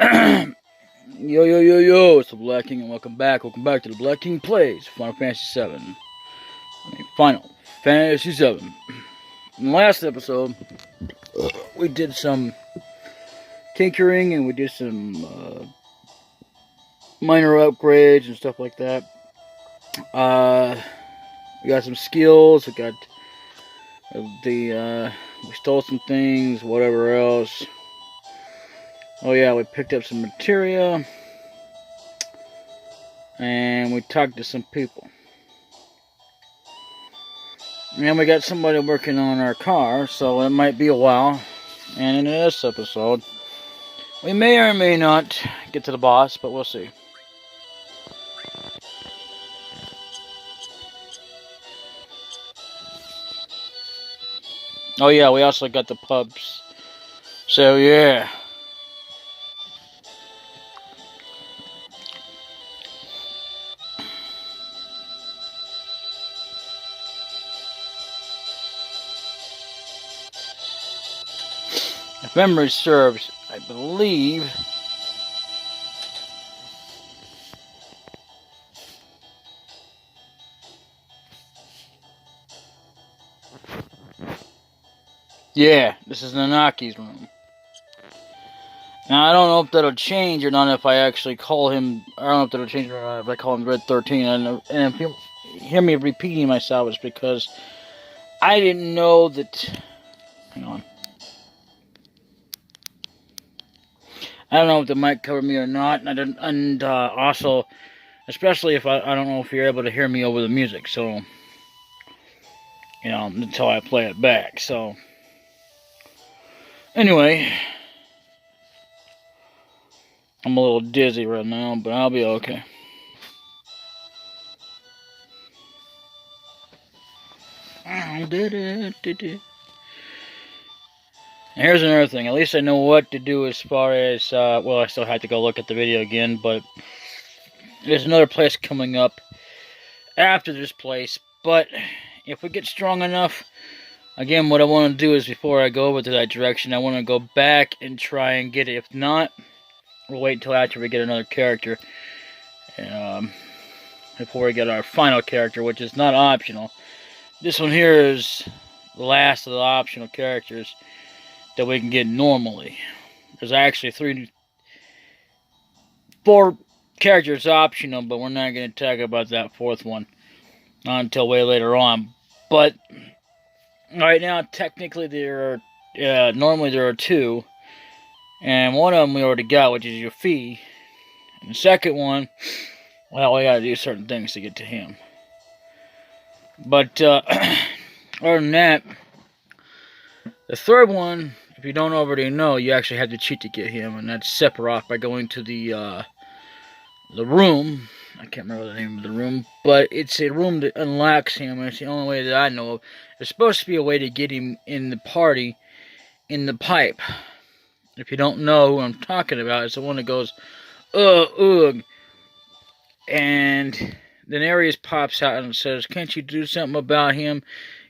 Yo, it's DaBLackKing and welcome back to DaBLackKing Plays Final Fantasy VII. Final Fantasy VII. In the last episode, we did some tinkering and we did some minor upgrades and stuff like that. We got some skills, we stole some things, whatever else. Oh yeah, we picked up some materia. And we talked to some people. And we got somebody working on our car, so it might be a while. And in this episode, we may or may not get to the boss, but we'll see. Oh yeah, we also got the pubs. So yeah. If memory serves, I believe yeah, this is Nanaki's room. Now, I don't know if that'll change or not if I actually call him. I don't know if that'll change or not if I call him Red 13. And if you hear me repeating myself, it's because I didn't know that. Hang on. I don't know if the mic covered me or not, and also, especially if I don't know if you're able to hear me over the music. So, until I play it back. So, anyway. I'm a little dizzy right now, but I'll be okay. Here's another thing. At least I know what to do as far as, well, I still have to go look at the video again, but there's another place coming up after this place. But if we get strong enough, again, what I want to do is before I go over to that direction, I want to go back and try and get it. If not, we'll wait until after we get another character. Before we get our final character, which is not optional. This one here is the last of the optional characters that we can get normally. There's actually 4 characters optional, but we're not going to talk about that 4th one until way later on. But right now, technically, normally there are 2. And one of them we already got, which is your fee. And the second one, well, we gotta do certain things to get to him. But, other than that, the 3rd one, if you don't already know, you actually have to cheat to get him. And that's Sephiroth by going to the room. I can't remember the name of the room. But it's a room that unlocks him, and it's the only way that I know of. There's supposed to be a way to get him in the party in the pipe. If you don't know who I'm talking about, it's the one that goes, ugh. And then Ares pops out and says, can't you do something about him?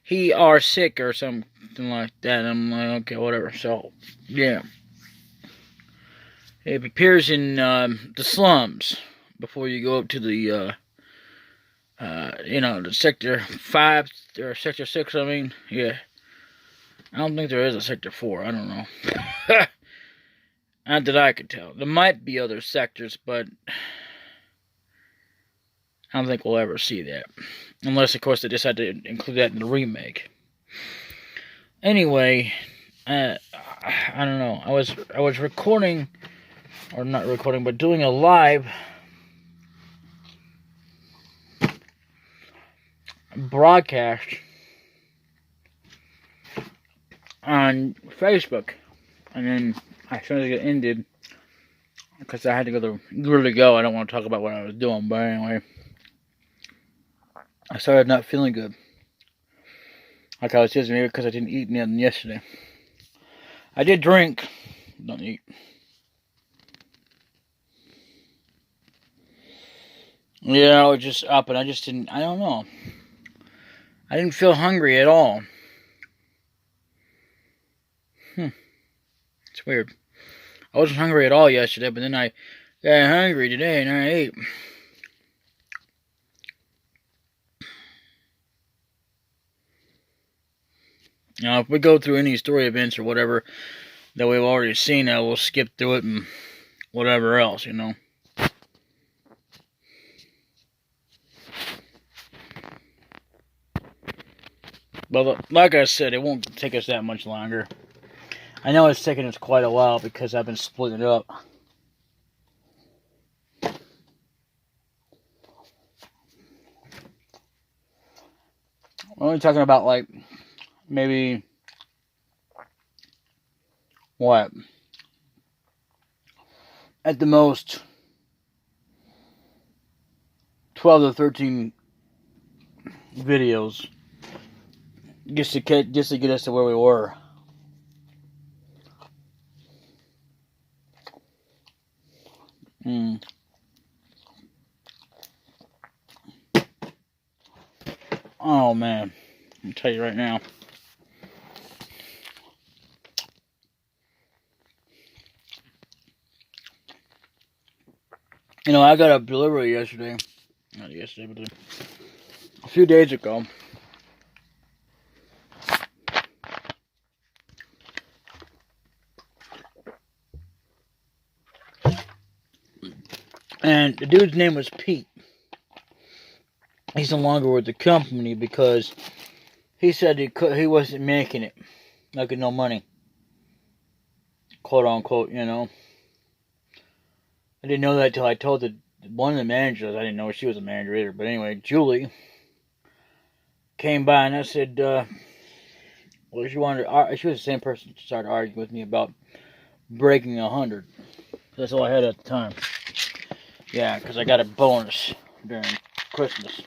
He are sick or something like that. And I'm like, okay, whatever. So, yeah. It appears in the slums before you go up to the, the Sector 5 or Sector 6, I mean. Yeah. I don't think there is a Sector 4. I don't know. Not that I could tell. There might be other sectors, but I don't think we'll ever see that. Unless, of course, they decide to include that in the remake. Anyway, I don't know. I was recording, or not recording, but doing a live broadcast on Facebook, and then as soon as it ended, because I had to literally go. I don't want to talk about what I was doing, but anyway, I started not feeling good. Like I was just maybe because I didn't eat nothing yesterday. I did drink, don't eat. Yeah, I was just up, and I don't know. I didn't feel hungry at all. It's weird. I wasn't hungry at all yesterday, but then I got hungry today and I ate. Now, if we go through any story events or whatever that we've already seen, I will skip through it and whatever else, you know. But like I said, it won't take us that much longer. I know it's taken us quite a while because I've been splitting it up. We're only talking about, like, maybe, what? At the most, 12 to 13 videos just to get us to where we were. Oh man, I'll tell you right now. You know, I got a delivery yesterday. Not yesterday, but a few days ago. And the dude's name was Pete. He's no longer with the company because he said he wasn't making it. Making no money. Quote unquote, you know. I didn't know that until I told one of the managers. I didn't know she was a manager either. But anyway, Julie came by and I said, well, she was the same person who started arguing with me about breaking 100. That's all I had at the time. Yeah, because I got a bonus during Christmas.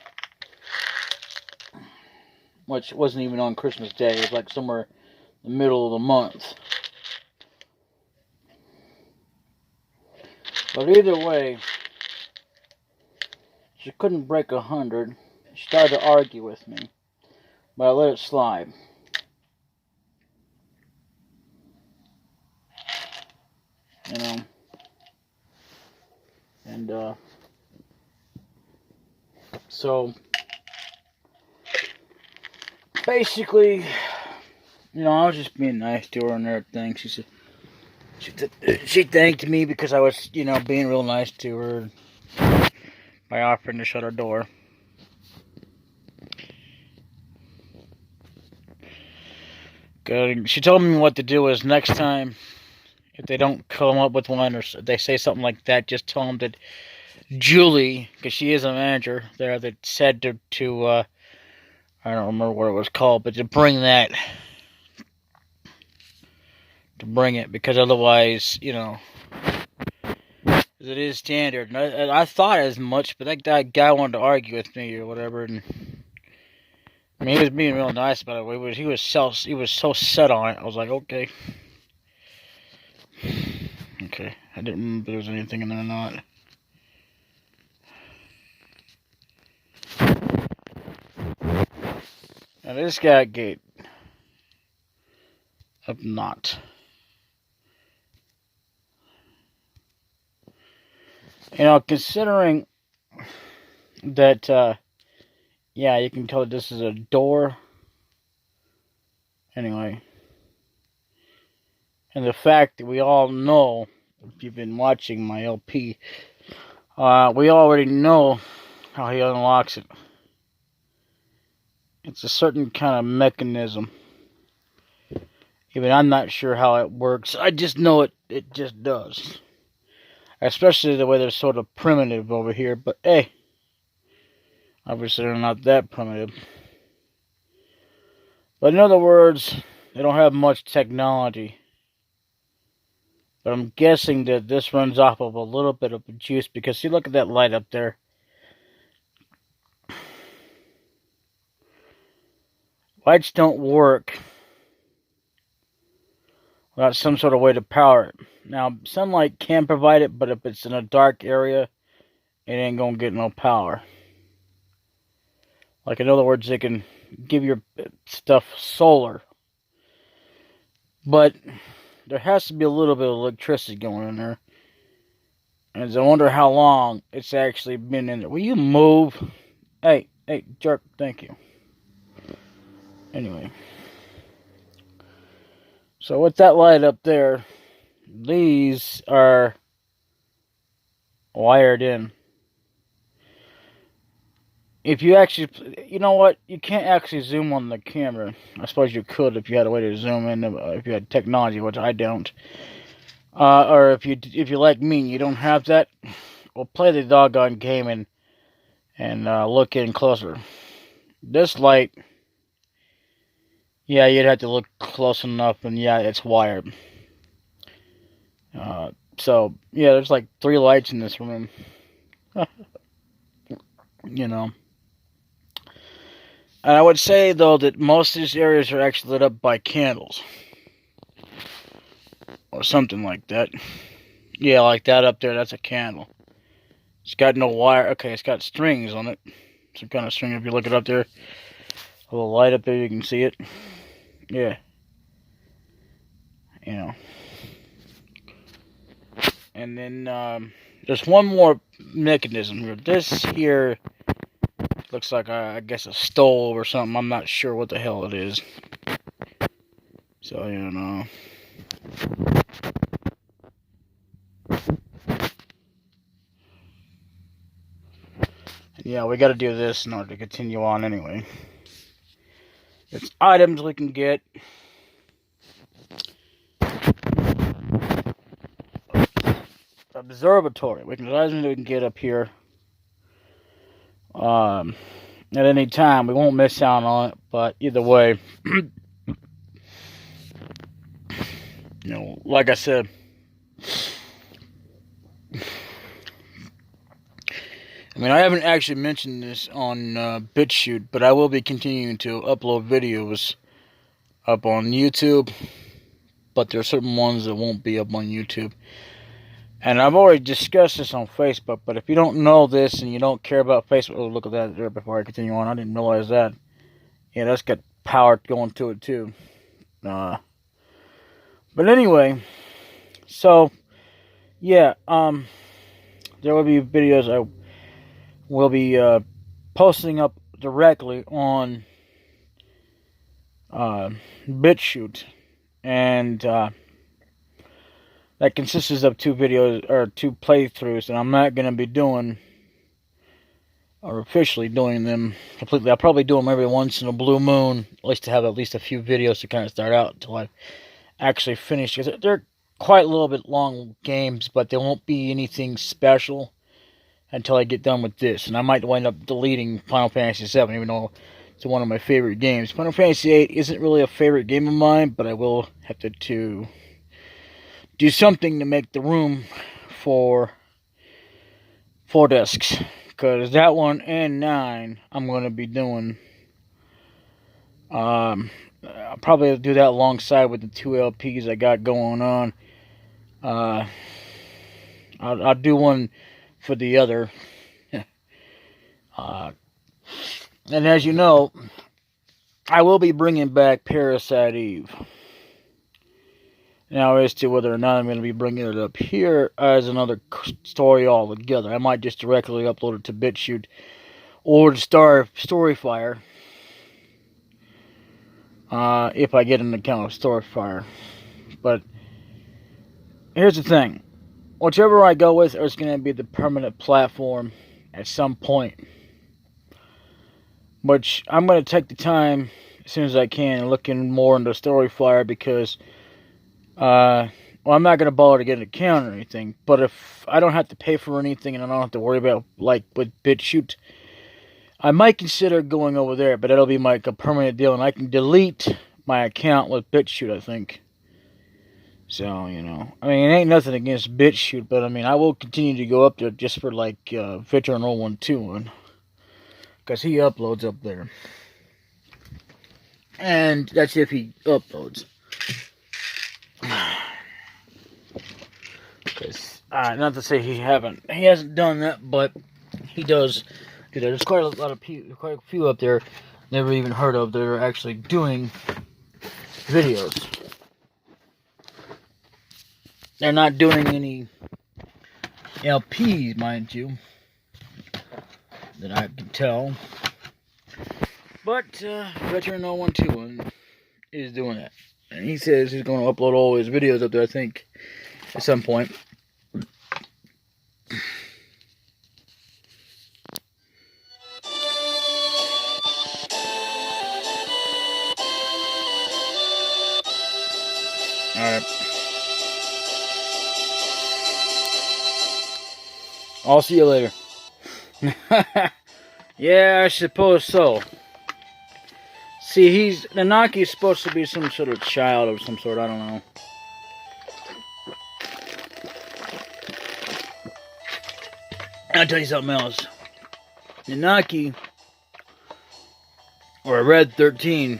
Which wasn't even on Christmas Day. It was like somewhere in the middle of the month. But either way, she couldn't break 100. She started to argue with me. But I let it slide. You know? And, so, basically, you know, I was just being nice to her and everything. She thanked me because I was, you know, being real nice to her by offering to shut her door. She told me what to do is next time, if they don't come up with one or they say something like that, just tell them that Julie, because she is a manager there, that said to I don't remember what it was called, but to bring that. To bring it, because otherwise, you know, it is standard. And I thought as much, but that guy wanted to argue with me or whatever, and I mean, he was being real nice about it. He was so set on it. I was like, okay. Okay, I didn't remember if there was anything in there or not. Now this guy gate up not. You know, considering that, yeah, you can tell that this is a door. Anyway. And the fact that we all know, if you've been watching my LP, we already know how he unlocks it. It's a certain kind of mechanism. Even I'm not sure how it works. I just know it just does. Especially the way they're sort of primitive over here. But hey, obviously they're not that primitive. But in other words, they don't have much technology. But I'm guessing that this runs off of a little bit of juice. Because see, look at that light up there. Lights don't work without some sort of way to power it. Now, sunlight can provide it, but if it's in a dark area, it ain't gonna get no power. Like, in other words, they can give your stuff solar. But there has to be a little bit of electricity going in there. And I wonder how long it's actually been in there. Will you move? Hey, jerk, thank you. Anyway. So with that light up there, these are wired in. If you actually, you know what, you can't actually zoom on the camera. I suppose you could if you had a way to zoom in, if you had technology, which I don't. Or if you like me and you don't have that, well, play the doggone game and look in closer. This light, yeah, you'd have to look close enough, and yeah, it's wired. So, yeah, there's like 3 lights in this room. You know. And I would say, though, that most of these areas are actually lit up by candles. Or something like that. Yeah, like that up there, that's a candle. It's got no wire. Okay, it's got strings on it. Some kind of string. If you look it up there, a little light up there, you can see it. Yeah. You know. And then there's one more mechanism here. This here looks like, I guess, a stove or something. I'm not sure what the hell it is. So, you know. Yeah, we got to do this in order to continue on anyway. It's items we can get. Observatory. We can items we can get up here. At any time. We won't miss out on it, but either way, you know, like I said, I mean, I haven't actually mentioned this on BitChute, but I will be continuing to upload videos up on YouTube, but there are certain ones that won't be up on YouTube. And I've already discussed this on Facebook, but if you don't know this and you don't care about Facebook, oh, look at that there before I continue on. I didn't realize that. Yeah, that's got power going to it too. But anyway, so yeah, there will be videos I will be posting up directly on BitChute, and that consists of 2 videos, or 2 playthroughs, and I'm not going to be doing, or officially doing them completely. I'll probably do them every once in a blue moon, at least to have at least a few videos to kind of start out until I actually finish. Because they're quite a little bit long games, but they won't be anything special until I get done with this. And I might wind up deleting Final Fantasy VII, even though it's one of my favorite games. Final Fantasy VIII isn't really a favorite game of mine, but I will have to do something to make the room for 4 discs. Because that one and 9, I'm going to be doing. I'll probably do that alongside with the 2 LPs I got going on. I'll do one for the other. And as you know, I will be bringing back Parasite Eve. Now, as to whether or not I'm going to be bringing it up here as another story altogether, I might just directly upload it to BitChute or to Storyfire, if I get an account of Storyfire. But here's the thing: whichever I go with is going to be the permanent platform at some point. Which I'm going to take the time as soon as I can and look in more into Storyfire, because well, I'm not going to bother to get an account or anything, but if I don't have to pay for anything and I don't have to worry about, like, with BitChute, I might consider going over there, but that'll be like a permanent deal, and I can delete my account with BitChute, I think. So, you know, I mean, it ain't nothing against BitChute, but I mean, I will continue to go up there just for, like, Veteran 0121, because he uploads up there. And that's if he uploads. Because, not to say he hasn't done that, but he does. There's quite a few up there never even heard of that are actually doing videos. They're not doing any LPs, mind you, that I can tell. But Veteran 0121 is doing that. And he says he's going to upload all his videos up there, I think, at some point. Alright. I'll see you later. Yeah, I suppose so. See, Nanaki's supposed to be some sort of child of some sort, I don't know. I'll tell you something else. Nanaki, or Red 13,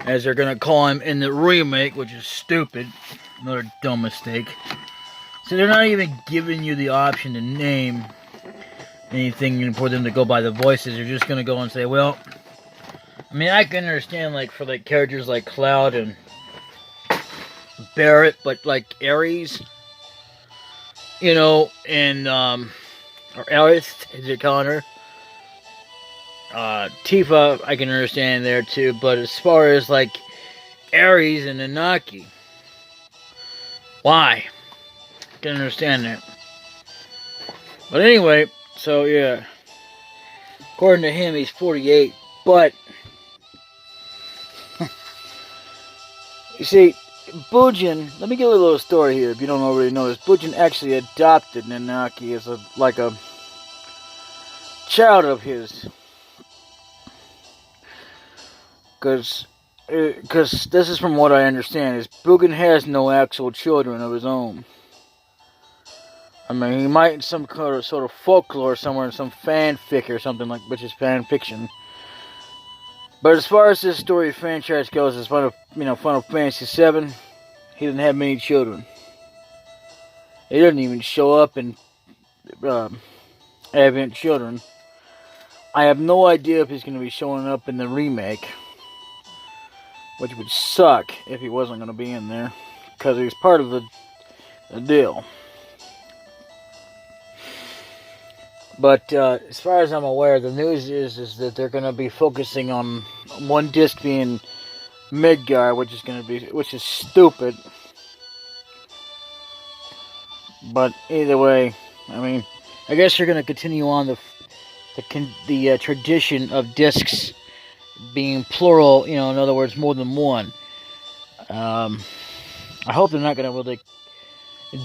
as they're gonna call him in the remake, which is stupid. Another dumb mistake. So they're not even giving you the option to name anything for them to go by the voices. They're just gonna go and say, well, I mean, I can understand, like, for, like, characters like Cloud and Barrett, but, like, Ares, you know, and, or Aerith, as you're calling her. Tifa, I can understand there, too, but as far as, like, Ares and Nanaki, why? I can understand that. But anyway, so, yeah. According to him, he's 48, but you see, Bujin, let me give you a little story here if you don't already know this. Bujin actually adopted Nanaki as a child of his. Because this is from what I understand, is Bujin has no actual children of his own. I mean, he might in some kind of sort of folklore somewhere, in some fanfic or something like, which is fan fiction. But as far as this story franchise goes, as Final Fantasy VII, he didn't have many children. He didn't even show up in Advent Children. I have no idea if he's going to be showing up in the remake, which would suck if he wasn't going to be in there, because he's part of the deal. But as far as I'm aware, the news is that they're going to be focusing on one disc being Midgar, which is stupid. But either way, I mean, I guess you're going to continue on the tradition of discs being plural. You know, in other words, more than one. I hope they're not going to really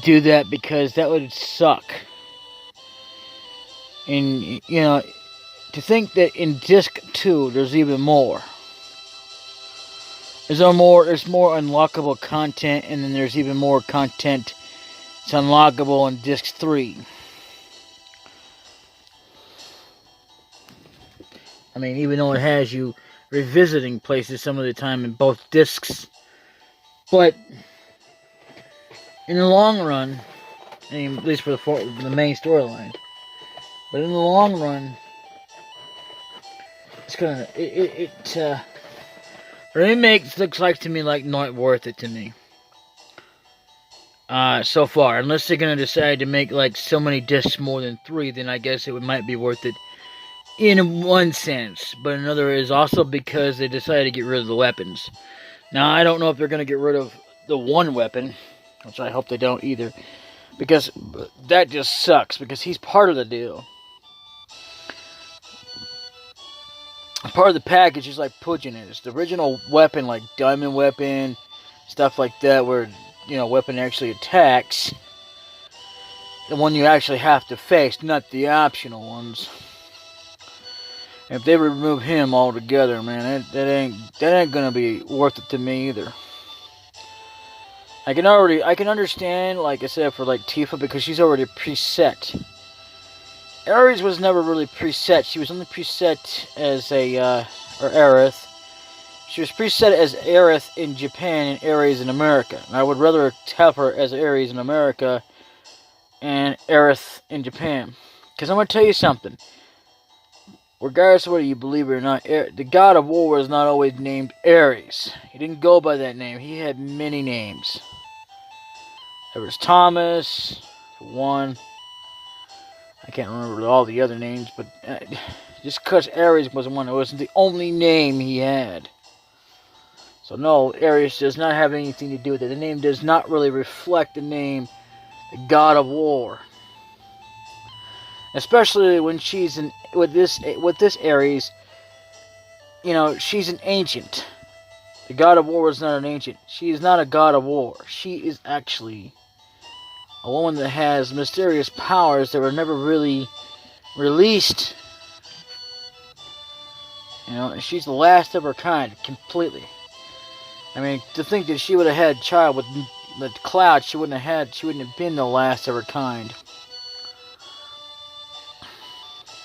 do that, because that would suck. And, you know, to think that in disc 2 there's even more. There's more unlockable content, and then there's even more content that's unlockable in disc 3. I mean, even though it has you revisiting places some of the time in both discs. But in the long run, I mean, at least for the main storyline, but in the long run, it's gonna the remake looks like to me like not worth it to me. So far, unless they're gonna decide to make like so many discs more than 3, then I guess it might be worth it in one sense. But another is also because they decided to get rid of the weapons. Now I don't know if they're gonna get rid of the one weapon, which I hope they don't either, because that just sucks, because he's part of the deal. Part of the package is like Pujin is. The original weapon, like diamond weapon, stuff like that, where, you know, weapon actually attacks. The one you actually have to face, not the optional ones. And if they remove him altogether, man, that ain't gonna be worth it to me either. I can understand, like I said, for like Tifa, because she's already preset. Ares was never really preset. She was only preset as or Aerith. She was preset as Aerith in Japan and Ares in America. And I would rather have her as Ares in America and Aerith in Japan. Because I'm going to tell you something. Regardless of whether you believe it or not, the god of war was not always named Ares. He didn't go by that name. He had many names. There was Thomas, one. I can't remember all the other names, but just because Ares was one, it wasn't the only name he had. So no, Ares does not have anything to do with it. The name does not really reflect the name, the God of War. Especially when she's with this Ares, she's an ancient. The God of War is not an ancient. She is not a God of War. She is actually a woman that has mysterious powers that were never really released. She's the last of her kind, completely. I mean, to think that she would have had a child with the Cloud, she wouldn't have been the last of her kind.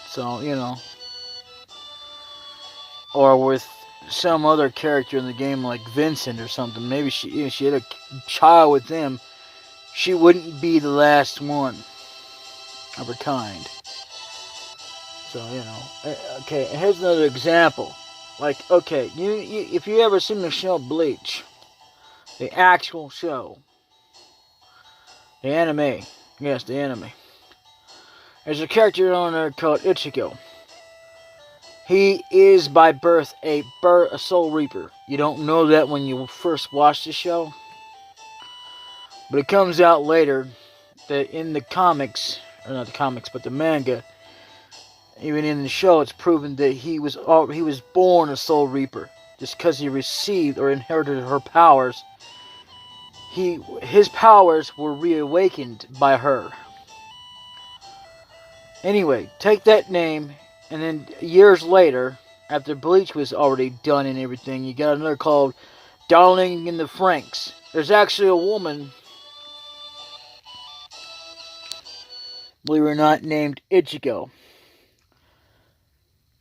So, or with some other character in the game like Vincent or something, maybe she had a child with them, she wouldn't be the last one of her kind. So, okay, here's another example. Like, okay, if you ever seen the show Bleach, the actual show, the anime, yes, the anime, there's a character on there called Ichigo. He is by birth a Soul Reaper. You don't know that when you first watch the show, but it comes out later that in the comics, or not the comics, but the manga, even in the show, it's proven that he was born a Soul Reaper. Just because he received or inherited her powers, his powers were reawakened by her. Anyway, take that name, and then years later, after Bleach was already done and everything, you got another called Darling in the Franxx. There's actually a woman, believe it or not, named Ichigo.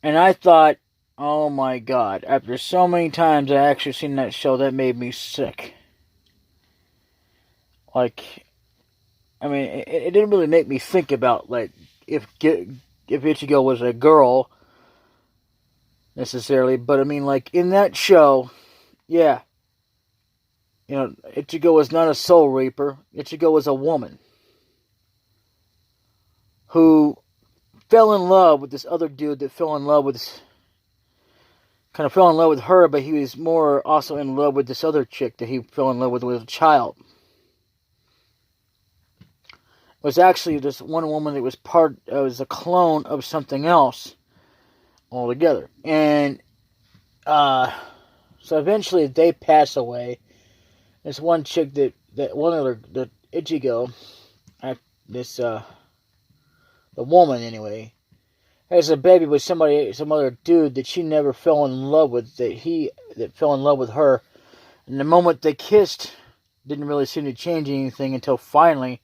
And I thought, oh my god, after so many times I actually seen that show, that made me sick. Like, I mean, it didn't really make me think about, like, if Ichigo was a girl, necessarily, but I mean, like, in that show, yeah, Ichigo was not a Soul Reaper. Ichigo was a woman who fell in love with this other dude that fell in love with her, but he was more also in love with this other chick that he fell in love with as a child. It was actually this one woman that was a clone of something else altogether. And so eventually they pass away. This one chick the Ichigo, the woman anyway, has a baby with some other dude that she never fell in love with, that fell in love with her. And the moment they kissed, didn't really seem to change anything until finally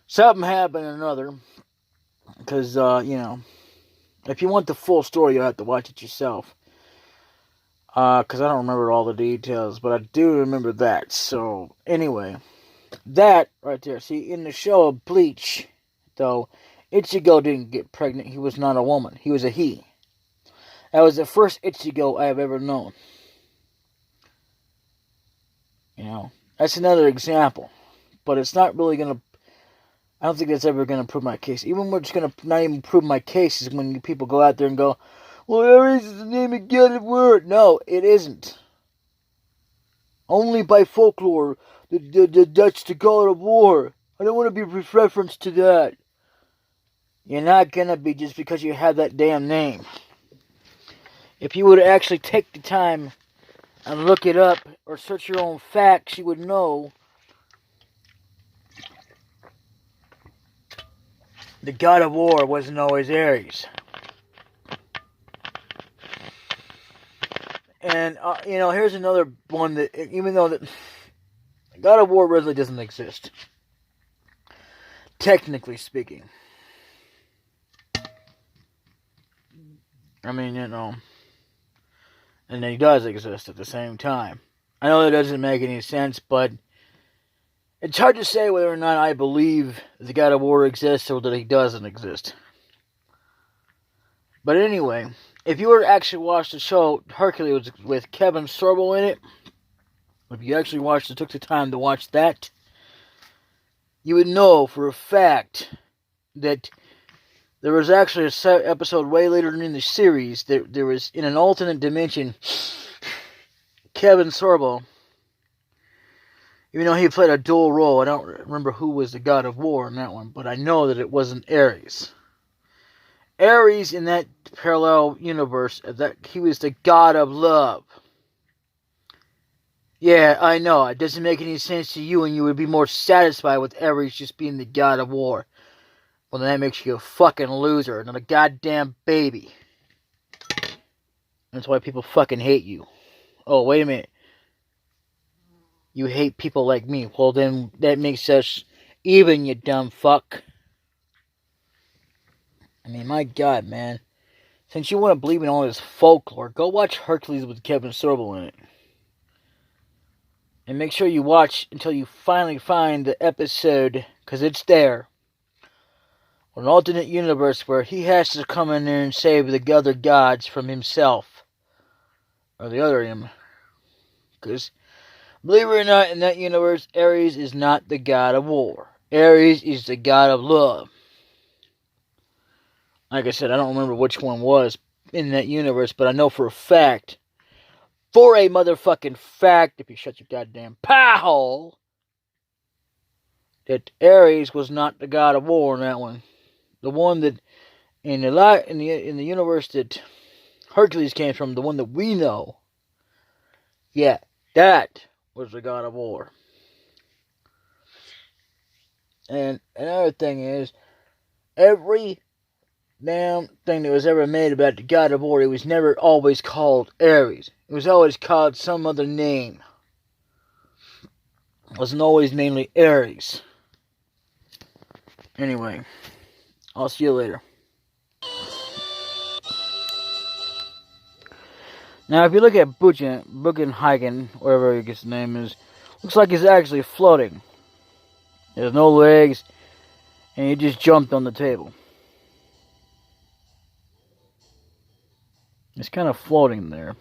something happened or another. Because, if you want the full story, you'll have to watch it yourself. Because I don't remember all the details, but I do remember that. So, anyway, that right there. See, in the show of Bleach, though, Ichigo didn't get pregnant. He was not a woman. He was a he. That was the first Ichigo I have ever known. That's another example. But it's not really going to... I don't think that's ever going to prove my case. Even what's going to not even prove my case is when people go out there and go, well, Ares is the name of God of War. No, it isn't. Only by folklore, that's the God of War. I don't want to be referenced to that. You're not going to be just because you have that damn name. If you would actually take the time and look it up or search your own facts, you would know the God of War wasn't always Ares. And, here's another one that, even though the God of War really doesn't exist, technically speaking. I mean, and he does exist at the same time. I know that doesn't make any sense, but it's hard to say whether or not I believe the God of War exists or that he doesn't exist. But anyway, if you were to actually watch the show Hercules with Kevin Sorbo in it, if you actually took the time to watch that, you would know for a fact that there was actually a episode way later in the series that there was, in an alternate dimension, Kevin Sorbo, even though he played a dual role, I don't remember who was the god of war in that one, but I know that it wasn't Ares. Ares, in that parallel universe, that he was the god of love. Yeah, I know, it doesn't make any sense to you, and you would be more satisfied with Ares just being the god of war. Well, then that makes you a fucking loser, not a goddamn baby. That's why people fucking hate you. Oh, wait a minute. You hate people like me. Well, then that makes us even, you dumb fuck. I mean, my god, man. Since you want to believe in all this folklore, go watch Hercules with Kevin Sorbo in it. And make sure you watch until you finally find the episode, because it's there. An alternate universe where he has to come in there and save the other gods from himself. Or the other him. Because, believe it or not, in that universe, Ares is not the god of war. Ares is the god of love. Like I said, I don't remember which one was in that universe, but I know for a fact, if you shut your goddamn pie hole, that Ares was not the god of war in that one. The one that in the universe that Hercules came from, the one that we know, yeah, that was the god of war. And another thing is, every damn thing that was ever made about the god of war, it was never always called Ares. It was always called some other name. It wasn't always namely Ares. Anyway, I'll see you later. Now, if you look at Bugenhagen, whatever his name is, looks like he's actually floating. He has no legs, and he just jumped on the table. He's kind of floating there.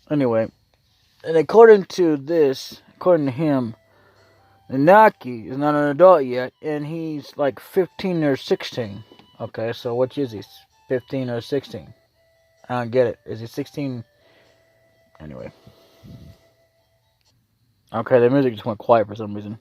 Anyway, and according to him, Naki is not an adult yet, and he's like 15 or 16. Okay, so which is he? 15 or 16? I don't get it. Is he 16? Anyway. Okay, the music just went quiet for some reason.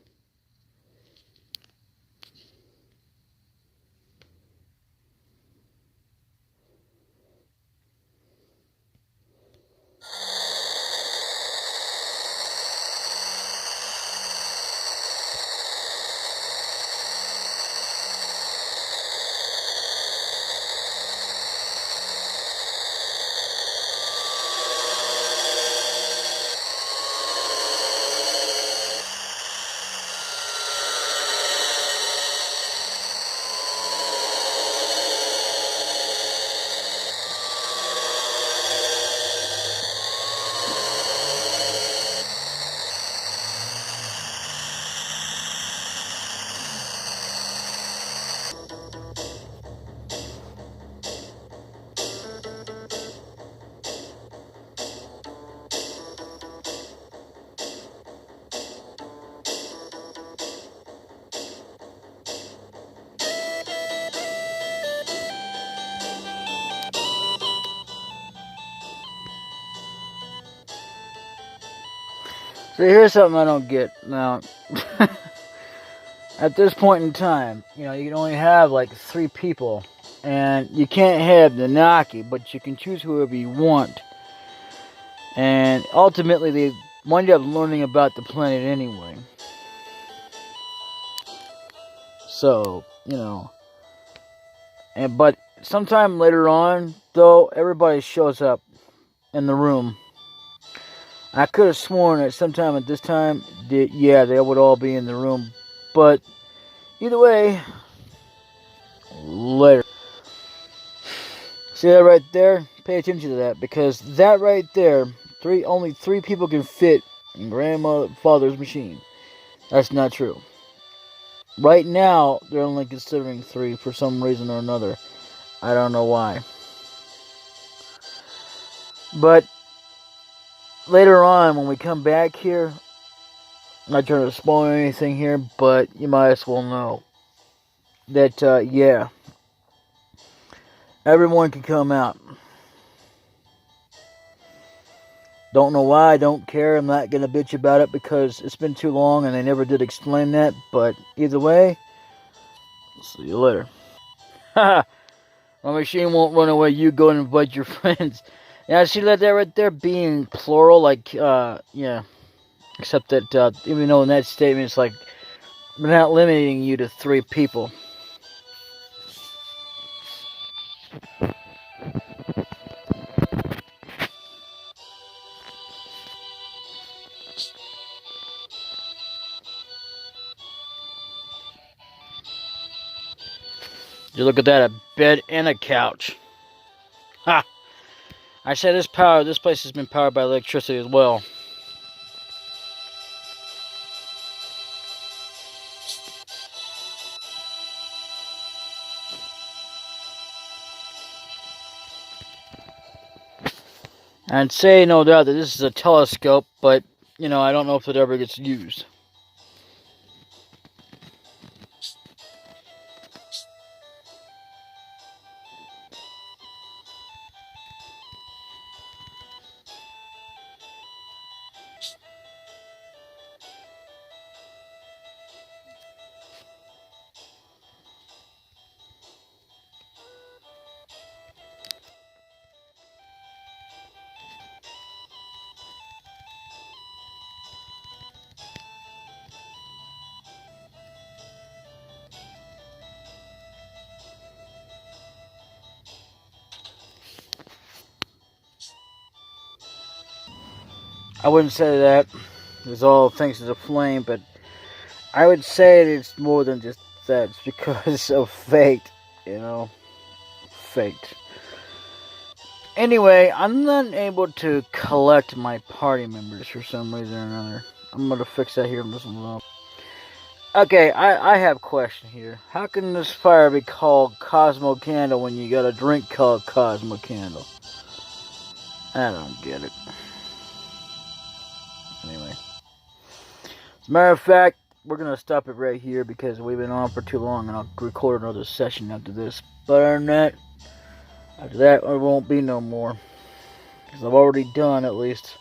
So here's something I don't get. Now, at this point in time, you can only have like 3 people. And you can't have the Naki, but you can choose whoever you want. And ultimately, they wind up learning about the planet anyway. So, but sometime later on, though, everybody shows up in the room. I could have sworn that sometime at this time, they would all be in the room. But either way, later. See that right there? Pay attention to that, because that right there, only 3 people can fit in grandfather's machine. That's not true. Right now, they're only considering 3 for some reason or another. I don't know why. But later on, when we come back here, not trying to spoil anything here, but you might as well know that, yeah, everyone can come out. Don't know why, don't care, I'm not going to bitch about it because it's been too long and they never did explain that, but either way, see you later. Haha, my machine won't run away, you go and invite your friends. Yeah, see that there right there being plural, like, yeah, except that, even though in that statement it's like, we're not limiting you to 3 people. You look at that, a bed and a couch. Ha! I said this place has been powered by electricity as well. I'd say no doubt that this is a telescope, but, you know, I don't know if it ever gets used. I wouldn't say that. It's all thanks to the flame, but I would say it's more than just that. It's because of fate, you know? Fate. Anyway, I'm not able to collect my party members for some reason or another. I'm gonna fix that here in just a moment. Okay, I have a question here. How can this fire be called Cosmo Candle when you got a drink called Cosmo Candle? I don't get it. Anyway. As a matter of fact, we're going to stop it right here because we've been on for too long and I'll record another session after this. But other than that, after that, there won't be no more. Because I've already done at least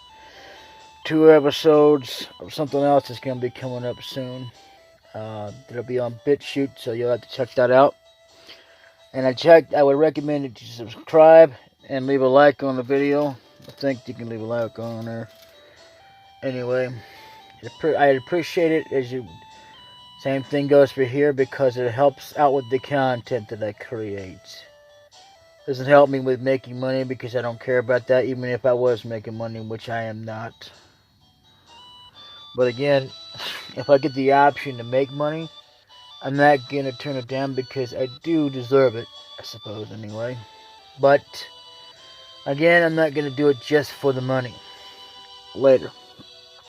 2 episodes of something else that's going to be coming up soon. It'll be on BitChute, so you'll have to check that out. And I would recommend that you subscribe and leave a like on the video. I think you can leave a like on there. Anyway, I'd appreciate it as you. Same thing goes for here because it helps out with the content that I create. Doesn't help me with making money because I don't care about that, even if I was making money, which I am not. But again, if I get the option to make money, I'm not gonna turn it down because I do deserve it, I suppose, anyway. But again, I'm not gonna do it just for the money. Later.